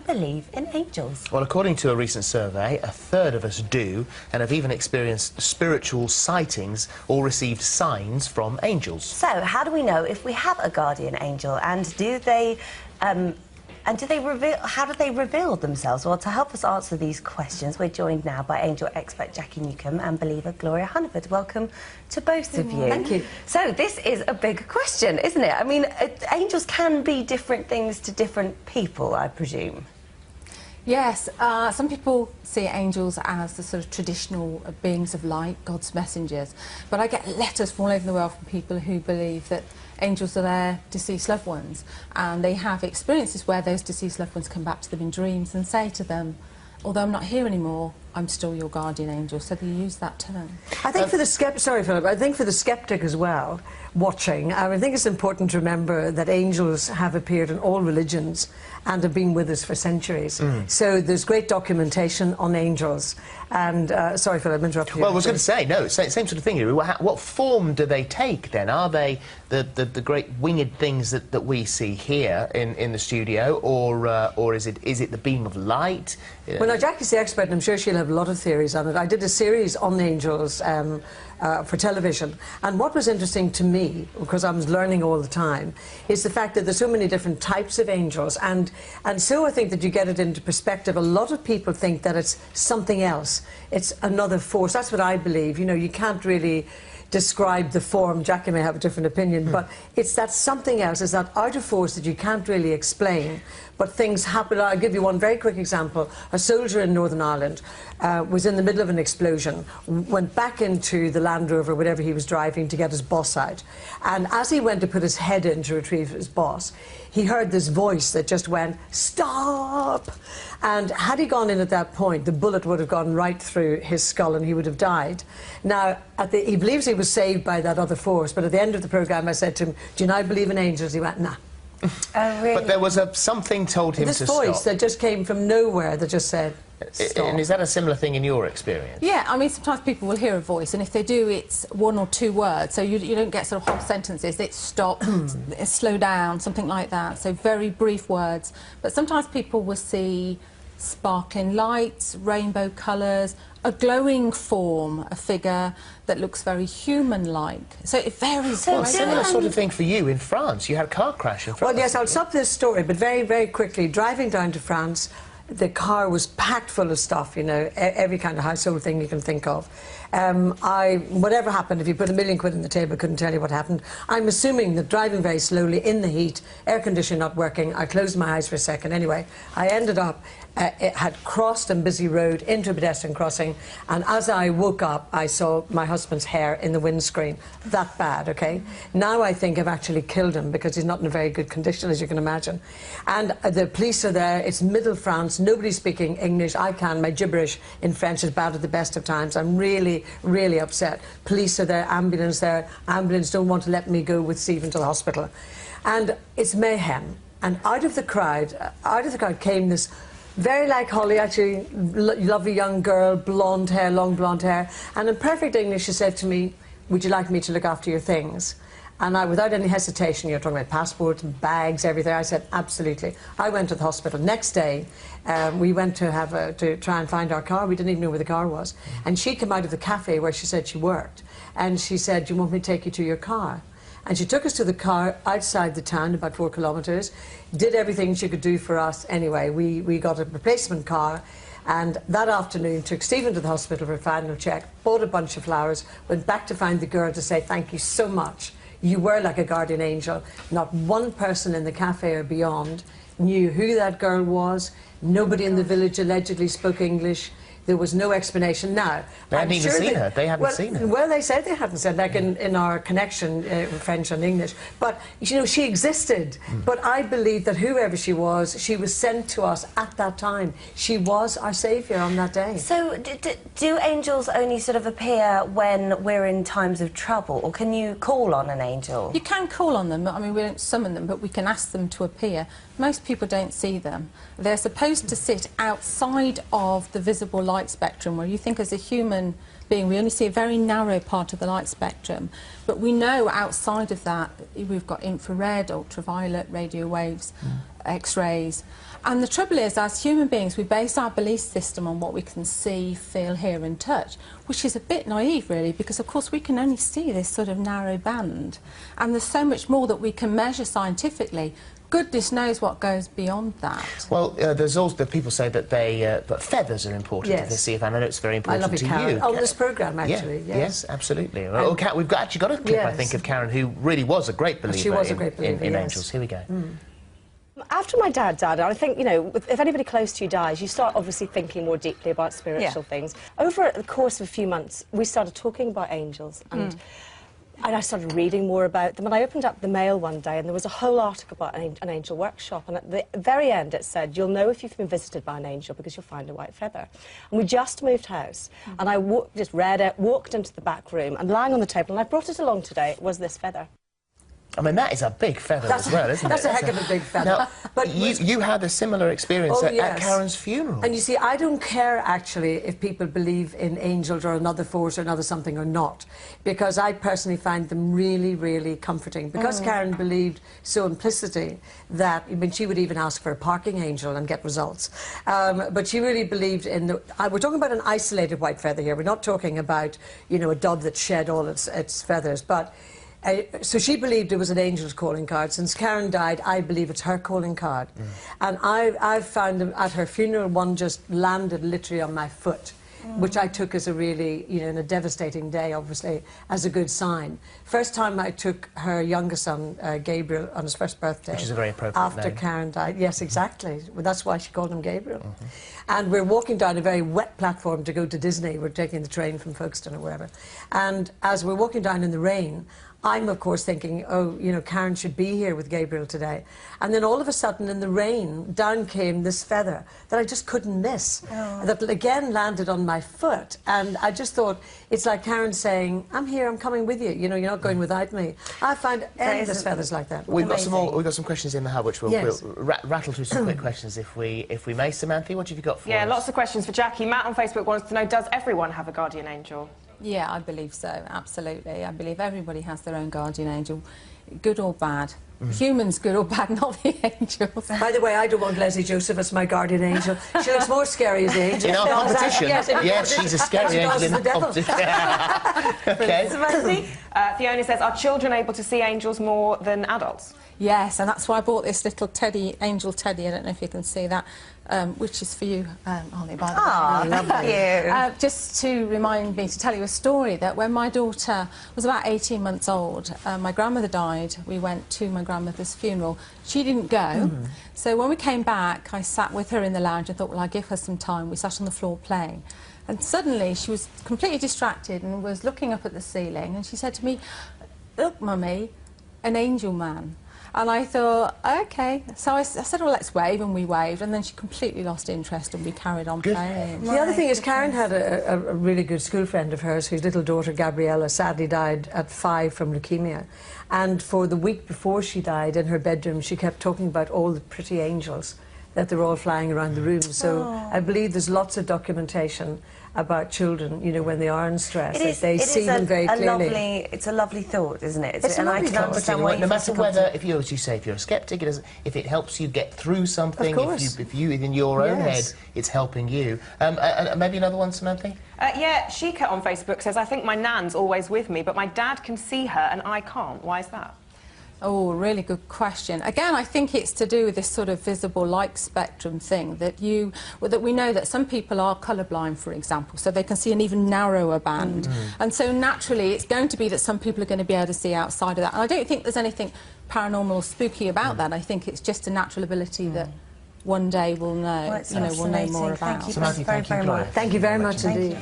believe in angels? Well, according to a recent survey, a third of us do, and have even experienced spiritual sightings or received signs from angels. So, how do we know if we have a guardian angel, and how do they reveal themselves? Well, to help us answer these questions, we're joined now by angel expert Jacky Newcomb and believer Gloria Hunniford. Welcome to both of you. Thank you. So this is a big question, isn't it? I mean, angels can be different things to different people, I presume. Yes, some people see angels as the sort of traditional beings of light, God's messengers. But I get letters from all over the world from people who believe that angels are their deceased loved ones, and they have experiences where those deceased loved ones come back to them in dreams and say to them, although I'm not here anymore, I'm still your guardian angel. So they use that term. I think for the sorry, Philip. I think for the skeptic as well, watching, I think it's important to remember that angels have appeared in all religions and have been with us for centuries. So there's great documentation on angels. And sorry, Philip, I'm interrupting you. Well, I was going to say, no, same sort of thing. What form do they take then? Are they the great winged things that we see here in the studio, or is it the beam of light? Well, now, Jacky's the expert, and I'm sure she'll have a lot of theories on it. I did a series on angels for television, and what was interesting to me, because I was learning all the time, is the fact that there's so many different types of angels, and so I think that you get it into perspective. A lot of people think that it's something else. It's another force. That's what I believe. You know, you can't really describe the form. Jacky may have a different opinion, but it's that something else. It's that outer force that you can't really explain, but things happen. I'll give you one very quick example. A soldier in Northern Ireland was in the middle of an explosion, went back into the Land Rover, whatever he was driving, to get his boss out, and as he went to put his head in to retrieve his boss, he heard this voice that just went, "Stop!" And had he gone in at that point, the bullet would have gone right through his skull and he would have died. Now, he believes he was saved by that other force, but at the end of the programme I said to him, "Do you now believe in angels?" He went, "Nah." Oh, really? But there was something told him to stop. This voice that just came from nowhere that just said, "Stop." And is that a similar thing in your experience? Yeah, I mean, sometimes people will hear a voice, and if they do, it's one or two words, so you don't get sort of whole sentences. It's stop, it's slow down, something like that, so very brief words. But sometimes people will see sparkling lights, rainbow colours, a glowing form, a figure that looks very human-like. So it varies. Well, similar sort of thing for you in France. You had a car crash in France. Well, yes, I'll stop this story, but very, very quickly, driving down to France, the car was packed full of stuff, you know, every kind of household thing you can think of. Whatever happened, if you put £1 million on the table, couldn't tell you what happened. I'm assuming that driving very slowly in the heat, air conditioning not working, I closed my eyes for a second. Anyway, I ended up, it had crossed a busy road into a pedestrian crossing, and as I woke up, I saw my husband's hair in the windscreen. That bad, okay? Now I think I've actually killed him because he's not in a very good condition, as you can imagine. And the police are there. It's middle France. Nobody's speaking English. I can. My gibberish in French is bad at the best of times. I'm really, really upset. Police are there, ambulance there. Ambulance don't want to let me go with Stephen to the hospital. And it's mayhem. And out of the crowd came this very like Holly, actually, lovely young girl, blonde hair, long blonde hair. And in perfect English, she said to me, "Would you like me to look after your things?" And I, without any hesitation, you're talking about passports, bags, everything, I said, absolutely. I went to the hospital. Next day, we went to try and find our car. We didn't even know where the car was. And she came out of the cafe where she said she worked. And she said, "Do you want me to take you to your car?" And she took us to the car outside the town, about 4 kilometres, did everything she could do for us. Anyway, we got a replacement car, and that afternoon took Stephen to the hospital for a final check, bought a bunch of flowers, went back to find the girl to say, "Thank you so much. You were like a guardian angel." Not one person in the cafe or beyond knew who that girl was. Nobody in the village allegedly spoke English. There was no explanation. Now, they hadn't even seen her. They hadn't seen her. Well, they said they hadn't said, like in our connection, French and English. But, you know, she existed. But I believe that whoever she was sent to us at that time. She was our saviour on that day. So, do angels only sort of appear when we're in times of trouble, or can you call on an angel? You can call on them. I mean, we don't summon them, but we can ask them to appear. Most people don't see them. They're supposed to sit outside of the visible light light spectrum, where you think as a human being we only see a very narrow part of the light spectrum, but we know outside of that we've got infrared, ultraviolet, radio waves, X-rays. And the trouble is, as human beings, we base our belief system on what we can see, feel, hear and touch, which is a bit naive, really, because, of course, we can only see this sort of narrow band. And there's so much more that we can measure scientifically. Goodness knows what goes beyond that. Well, there's also people say that that feathers are important to the sea. And I know it's very important to you. On this programme, actually. Yeah, yes, absolutely. Well, we've actually got a clip, I think, of Karen, who really was a great believer in angels. Here we go. After my dad died, I think, you know, if anybody close to you dies, you start obviously thinking more deeply about spiritual things. Over the course of a few months, we started talking about angels, and I started reading more about them. And I opened up the Mail one day, and there was a whole article about an angel workshop. And at the very end, it said, "You'll know if you've been visited by an angel because you'll find a white feather." And we just moved house, and I just read it, walked into the back room, and lying on the table, and I brought it along today, was this feather. I mean, that is a big feather as well, isn't it? That's a heck of a big feather. Now, but you had a similar experience at Karen's funeral. And you see, I don't care, actually, if people believe in angels or another force or another something or not, because I personally find them really, really comforting. Because Karen believed so implicitly that, I mean, she would even ask for a parking angel and get results. But she really believed in we're talking about an isolated white feather here. We're not talking about, you know, a dove that shed all its feathers. But so she believed it was an angel's calling card. Since Karen died, I believe it's her calling card. And I've found them at her funeral, one just landed literally on my foot, which I took as a really, you know, in a devastating day, obviously, as a good sign. First time I took her youngest son, Gabriel, on his first birthday. Which is a very appropriate after name. Karen died. Yes, exactly. Well, that's why she called him Gabriel. And we're walking down a very wet platform to go to Disney. We're taking the train from Folkestone or wherever. And as we're walking down in the rain, I'm, of course, thinking, oh, you know, Karen should be here with Gabriel today. And then all of a sudden, in the rain, down came this feather that I just couldn't miss, that again landed on my foot. And I just thought, it's like Karen saying, I'm here, I'm coming with you. You know, you're not going without me. I find endless feathers like that. We've got some more. We've got some questions in the hub, which we'll rattle through some quick questions if we may. Samantha, what have you got for us? Yeah, lots of questions for Jackie. Matt on Facebook wants to know, does everyone have a guardian angel? Yeah, I believe so, absolutely. I believe everybody has their own guardian angel, good or bad. Humans, good or bad, not the angels. By the way, I don't want Leslie Joseph as my guardian angel. She looks more scary as the angel. In our competition? Yes, she's a scary angel in the competition. Okay. Fiona says, are children able to see angels more than adults? Yes, and that's why I bought this little teddy, angel teddy. I don't know if you can see that, which is for you, Holly, by the way. Oh, thank you. Just to remind me to tell you a story that when my daughter was about 18 months old, my grandmother died. We went to my grandmother's funeral. She didn't go. So when we came back, I sat with her in the lounge and thought, well, I'll give her some time. We sat on the floor playing. And suddenly she was completely distracted and was looking up at the ceiling. And she said to me, look, Mummy, an angel man. And I thought, OK. So I said, well, let's wave, and we waved. And then she completely lost interest, and we carried on playing. The other thing is, Karen had a really good school friend of hers whose little daughter, Gabriella, sadly died at 5 from leukemia. And for the week before she died, in her bedroom, she kept talking about all the pretty angels that they're all flying around the room. So I believe there's lots of documentation about children, you know, when they are in stress, that they see them very clearly. It's a lovely thought, isn't it? It's a lovely I can understand why no matter whether, if you, as you say, if you're a sceptic, if it helps you get through something, if you in your own head, it's helping you. And maybe another one, Samantha? Yeah, Sheikah on Facebook says, I think my nan's always with me, but my dad can see her and I can't. Why is that? Oh, really good question. Again, I think it's to do with this sort of visible light spectrum thing that we know that some people are colourblind, for example, so they can see an even narrower band. And so naturally, it's going to be that some people are going to be able to see outside of that. And I don't think there's anything paranormal or spooky about that. I think it's just a natural ability that one day we'll know, we'll know more about. Thank you very, very much. Thank you very much indeed.